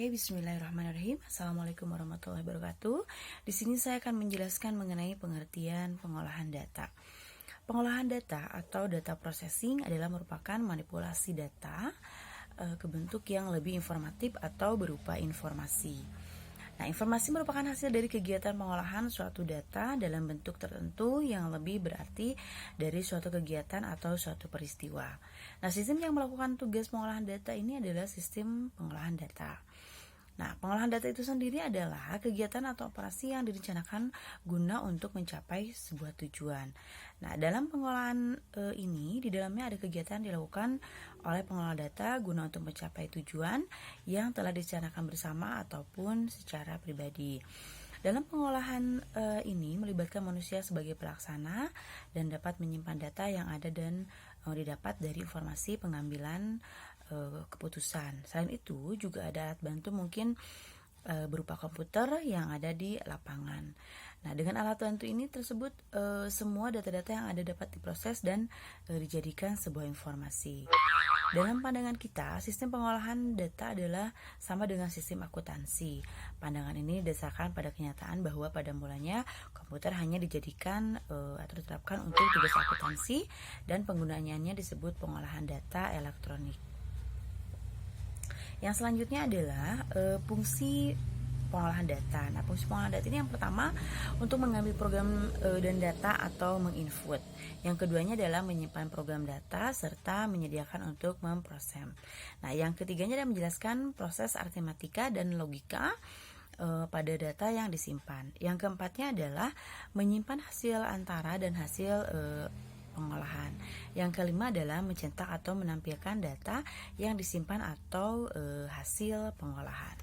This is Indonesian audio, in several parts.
Oke, bismillahirrahmanirrahim. Assalamualaikum warahmatullahi wabarakatuh. Di sini saya akan menjelaskan mengenai pengertian pengolahan data. Pengolahan data atau data processing adalah merupakan manipulasi data ke bentuk yang lebih informatif atau berupa informasi. Nah, informasi merupakan hasil dari kegiatan pengolahan suatu data dalam bentuk tertentu yang lebih berarti dari suatu kegiatan atau suatu peristiwa. Nah, sistem yang melakukan tugas pengolahan data ini adalah sistem pengolahan data. Nah, pengolahan data itu sendiri adalah kegiatan atau operasi yang direncanakan guna untuk mencapai sebuah tujuan. Nah, dalam pengolahan ini, di dalamnya ada kegiatan dilakukan oleh pengolah data guna untuk mencapai tujuan yang telah direncanakan bersama ataupun secara pribadi. Dalam pengolahan ini melibatkan manusia sebagai pelaksana dan dapat menyimpan data yang ada dan didapat dari informasi pengambilan keputusan. Selain itu juga ada alat bantu mungkin berupa komputer yang ada di lapangan. Nah, dengan alat bantu ini tersebut semua data-data yang ada dapat diproses dan dijadikan sebuah informasi. Dalam pandangan kita, sistem pengolahan data adalah sama dengan sistem akuntansi. Pandangan ini didasarkan pada kenyataan bahwa pada mulanya komputer hanya dijadikan atau diterapkan untuk tugas akuntansi dan penggunaannya disebut pengolahan data elektronik. Yang selanjutnya adalah fungsi pengolahan data. Nah, fungsi pengolahan data ini yang pertama untuk mengambil program dan data atau menginput. Yang keduanya adalah menyimpan program data serta menyediakan untuk memproses. Nah, yang ketiganya adalah menjelaskan proses aritmatika dan logika pada data yang disimpan. Yang keempatnya adalah menyimpan hasil antara dan hasil pengolahan. Yang kelima adalah mencetak atau menampilkan data yang disimpan atau hasil pengolahan.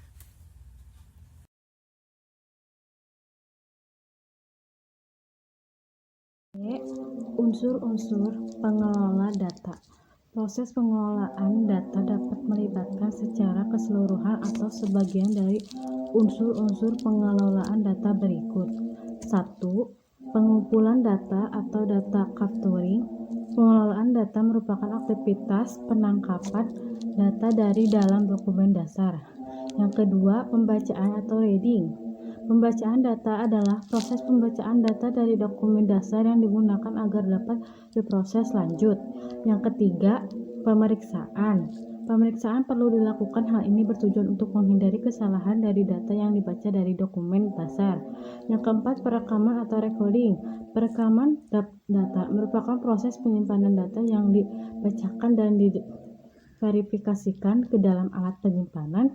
Unsur-unsur pengelola data. Proses pengelolaan data dapat melibatkan secara keseluruhan atau sebagian dari unsur-unsur pengelolaan data berikut. 1. Pengumpulan data atau data capturing. Pengelolaan data merupakan aktivitas penangkapan data dari dalam dokumen dasar. Yang kedua, pembacaan atau reading. Pembacaan data adalah proses pembacaan data dari dokumen dasar yang digunakan agar dapat diproses lanjut. Yang ketiga, pemeriksaan. Pemeriksaan perlu dilakukan, hal ini bertujuan untuk menghindari kesalahan dari data yang dibaca dari dokumen dasar. Yang keempat, perekaman atau recording. Perekaman data merupakan proses penyimpanan data yang dibacakan dan diverifikasikan ke dalam alat penyimpanan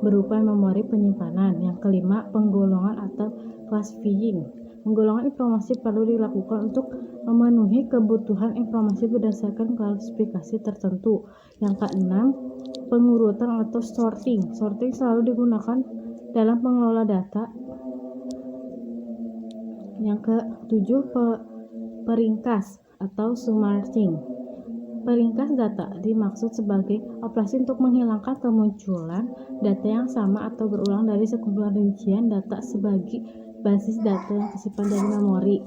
berupa memori penyimpanan. Yang kelima, penggolongan atau classifying. Penggolongan informasi perlu dilakukan untuk memenuhi kebutuhan informasi berdasarkan klasifikasi tertentu. Yang keenam, pengurutan atau sorting. Sorting selalu digunakan dalam pengelola data. Yang ketujuh, peringkas atau summarizing. Peringkas data dimaksud sebagai operasi untuk menghilangkan kemunculan data yang sama atau berulang dari sekumpulan rincian data sebagai basis data yang tersimpan dari memori.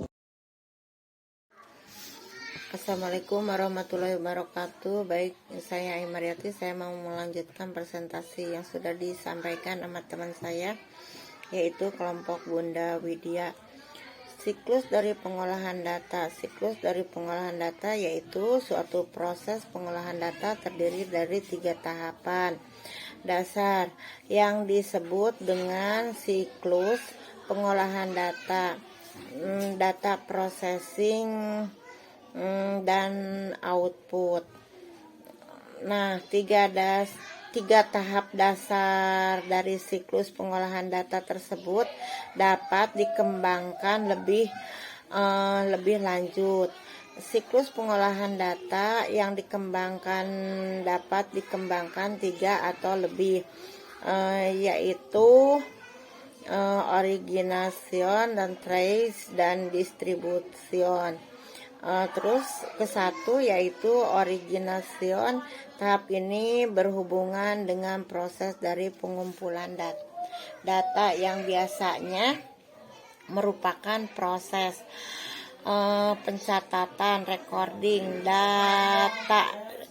Assalamualaikum warahmatullahi wabarakatuh. Baik, saya Aimariati. Saya mau melanjutkan presentasi yang sudah disampaikan sama teman saya, yaitu kelompok Bunda Widya. Siklus dari pengolahan data. Siklus dari pengolahan data yaitu suatu proses pengolahan data terdiri dari 3 tahapan dasar yang disebut dengan siklus pengolahan data, data processing, dan output. Nah, tiga tahap dasar dari siklus pengolahan data tersebut dapat dikembangkan lebih lanjut. Siklus pengolahan data yang dapat dikembangkan 3 atau lebih, yaitu origination dan trace dan distribution. Terus ke satu yaitu origination. Tahap ini berhubungan dengan proses dari pengumpulan data yang biasanya merupakan proses pencatatan recording data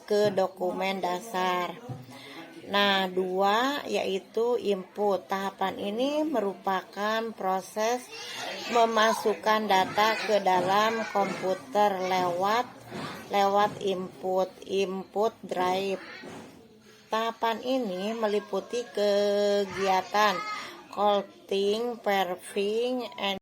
ke dokumen dasar. Nah, 2 yaitu input. Tahapan ini merupakan proses memasukkan data ke dalam komputer lewat input drive. Tahapan ini meliputi kegiatan coding, parsing, and